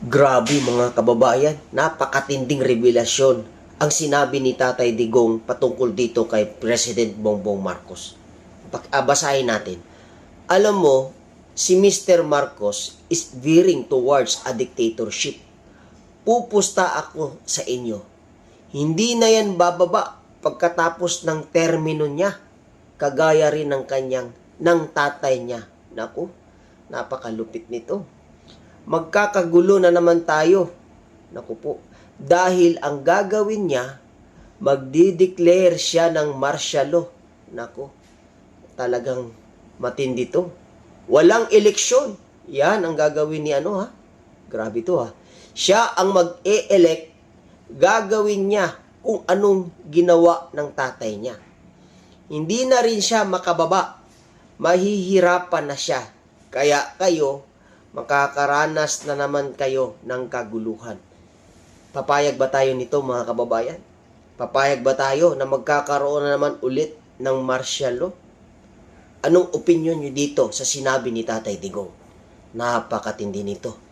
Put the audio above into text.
Grabe mga kababayan, napakatinding revelasyon ang sinabi ni Tatay Digong patungkol dito kay President Bongbong Marcos. Basahin natin. Alam mo, si Mr. Marcos is veering towards a dictatorship. Pupusta ako sa inyo. Hindi na yan bababa pagkatapos ng termino niya. Kagaya rin ng tatay niya. Naku, napakalupit nito. Magkakagulo na naman tayo. Naku po. Dahil ang gagawin niya, magdi-declare siya ng martial law. Naku, talagang matindi to. Walang eleksyon. Yan ang gagawin ni Grabe to Siya ang mag-e-elect, gagawin niya kung anong ginawa ng tatay niya. Hindi na rin siya makababa. Mahihirapan na siya. Kaya kayo, makakaranas na naman kayo ng kaguluhan. Papayag ba tayo nito mga kababayan? Papayag ba tayo na magkakaroon na naman ulit ng martial law? Anong opinion nyo dito sa sinabi ni Tatay Digong? Napakatindi nito.